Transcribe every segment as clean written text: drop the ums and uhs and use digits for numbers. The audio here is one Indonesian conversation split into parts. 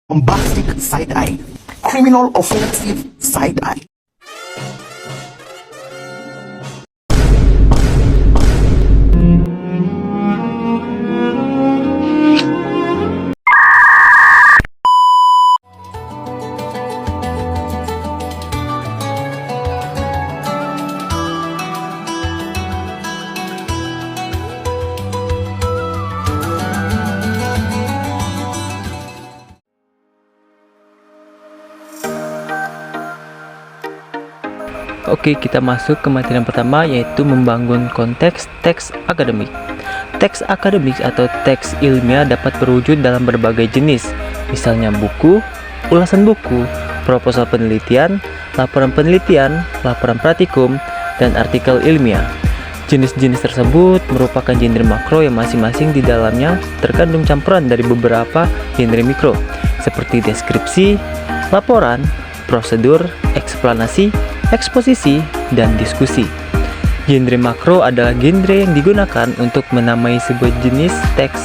bombastic side-eye, criminal offensive side-eye. Oke, kita masuk ke materi yang pertama, yaitu membangun konteks teks akademik. Teks akademik atau teks ilmiah dapat berwujud dalam berbagai jenis, misalnya buku, ulasan buku, proposal penelitian, laporan praktikum, dan artikel ilmiah. Jenis-jenis tersebut merupakan genre makro yang masing-masing di dalamnya terkandung campuran dari beberapa genre mikro, seperti deskripsi, laporan, prosedur, eksplanasi, eksposisi, dan diskusi. Genre makro adalah genre yang digunakan untuk menamai sebuah jenis teks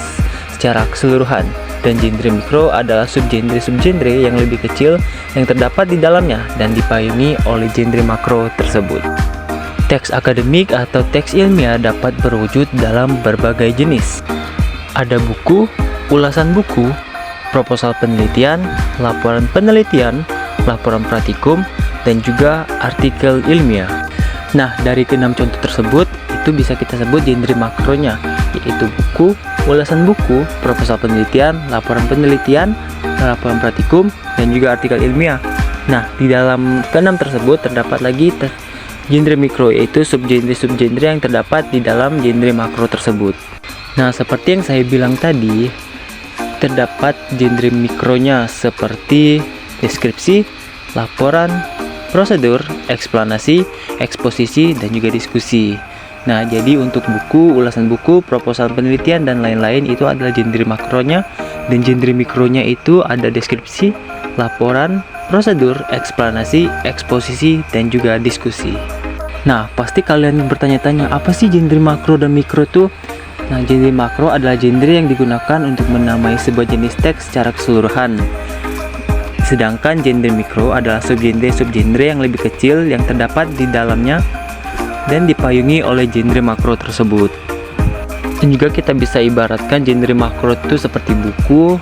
secara keseluruhan, dan genre mikro adalah subgenre yang lebih kecil yang terdapat di dalamnya dan dipayungi oleh genre makro tersebut. Teks akademik atau teks ilmiah dapat berwujud dalam berbagai jenis. Ada buku, ulasan buku, proposal penelitian, laporan penelitian, laporan praktikum, dan juga artikel ilmiah. Nah, dari keenam contoh tersebut, itu bisa kita sebut genre makronya, yaitu buku, ulasan buku, proposal penelitian, laporan praktikum, dan juga artikel ilmiah. Nah, di dalam keenam tersebut terdapat lagi genre mikro, yaitu subgenre yang terdapat di dalam genre makro tersebut. Nah, seperti yang saya bilang tadi, terdapat genre mikronya seperti deskripsi, laporan, prosedur, eksplanasi, eksposisi, dan juga diskusi. Nah, jadi untuk buku, ulasan buku, proposal penelitian, dan lain-lain itu adalah genre makronya, dan genre mikronya itu ada deskripsi, laporan, prosedur, eksplanasi, eksposisi, dan juga diskusi. Nah, pasti kalian bertanya-tanya, apa sih genre makro dan mikro tuh? Nah, genre makro adalah genre yang digunakan untuk menamai sebuah jenis teks secara keseluruhan. Sedangkan genre mikro adalah subgenre yang lebih kecil yang terdapat di dalamnya dan dipayungi oleh genre makro tersebut. Dan juga kita bisa ibaratkan genre makro itu seperti buku,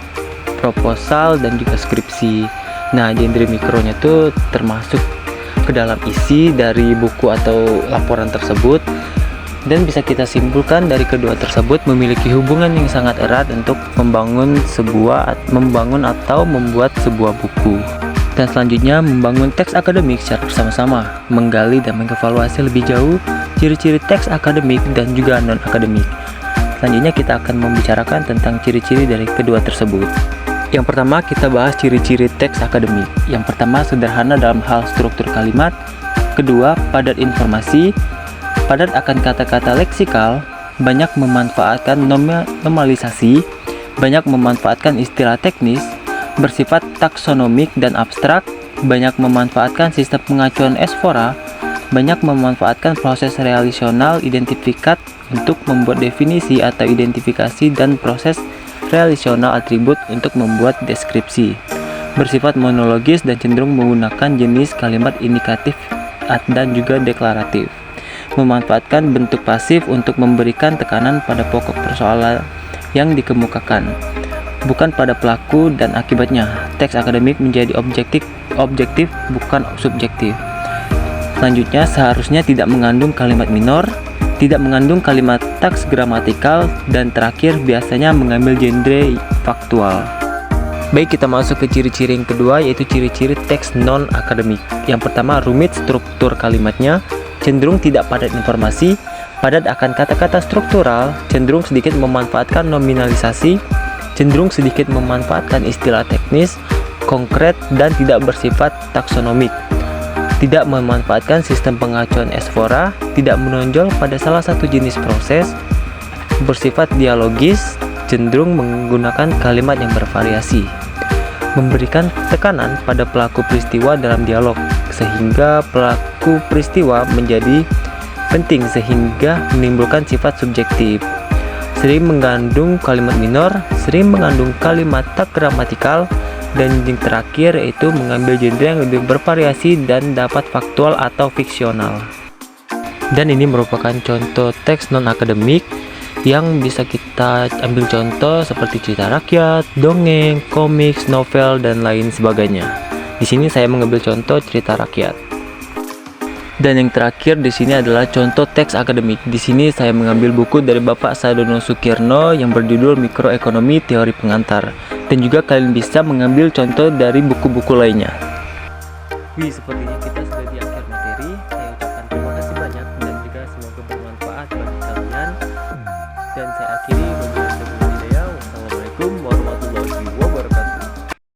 proposal, dan juga skripsi. Nah, genre mikronya itu termasuk ke dalam isi dari buku atau laporan tersebut, dan bisa kita simpulkan dari kedua tersebut memiliki hubungan yang sangat erat untuk membangun atau membuat sebuah buku. Dan selanjutnya, membangun teks akademik secara bersama-sama, menggali dan mengevaluasi lebih jauh ciri-ciri teks akademik dan juga non-akademik. Selanjutnya kita akan membicarakan tentang ciri-ciri dari kedua tersebut. Yang pertama, kita bahas ciri-ciri teks akademik. Yang pertama, sederhana dalam hal struktur kalimat. Kedua, padat informasi, padat akan kata-kata leksikal, banyak memanfaatkan normalisasi, banyak memanfaatkan istilah teknis, bersifat taksonomik dan abstrak, banyak memanfaatkan sistem pengacuan esfora, banyak memanfaatkan proses relasional identifikat untuk membuat definisi atau identifikasi, dan proses relasional atribut untuk membuat deskripsi, bersifat monologis dan cenderung menggunakan jenis kalimat indikatif dan juga deklaratif, memanfaatkan bentuk pasif untuk memberikan tekanan pada pokok persoalan yang dikemukakan, bukan pada pelaku dan akibatnya. Teks akademik menjadi objektif bukan subjektif. Selanjutnya, seharusnya tidak mengandung kalimat minor, tidak mengandung kalimat taks gramatikal, dan terakhir biasanya mengambil genre faktual. Baik, kita masuk ke ciri-ciri yang kedua, yaitu ciri-ciri teks non-akademik. Yang pertama, rumit struktur kalimatnya, cenderung tidak padat informasi, padat akan kata-kata struktural, cenderung sedikit memanfaatkan nominalisasi, cenderung sedikit memanfaatkan istilah teknis, konkret, dan tidak bersifat taksonomik, tidak memanfaatkan sistem pengacuan esfora, tidak menonjol pada salah satu jenis proses, bersifat dialogis, cenderung menggunakan kalimat yang bervariasi, memberikan tekanan pada pelaku peristiwa dalam dialog, sehingga pelaku peristiwa menjadi penting sehingga menimbulkan sifat subjektif, sering mengandung kalimat minor, sering mengandung kalimat tak gramatikal, Dan yang terakhir yaitu mengambil genre yang lebih bervariasi dan dapat faktual atau fiksional. Dan ini merupakan contoh teks non-akademik yang bisa kita ambil contoh seperti cerita rakyat, dongeng, komik, novel, dan lain sebagainya. Di sini saya mengambil contoh cerita rakyat. Dan yang terakhir di sini adalah contoh teks akademik. Di sini saya mengambil buku dari Bapak Sadono Sukirno yang berjudul Mikroekonomi Teori Pengantar. Dan juga kalian bisa mengambil contoh dari buku-buku lainnya. Wih, sepertinya kita sudah di akhir materi. Saya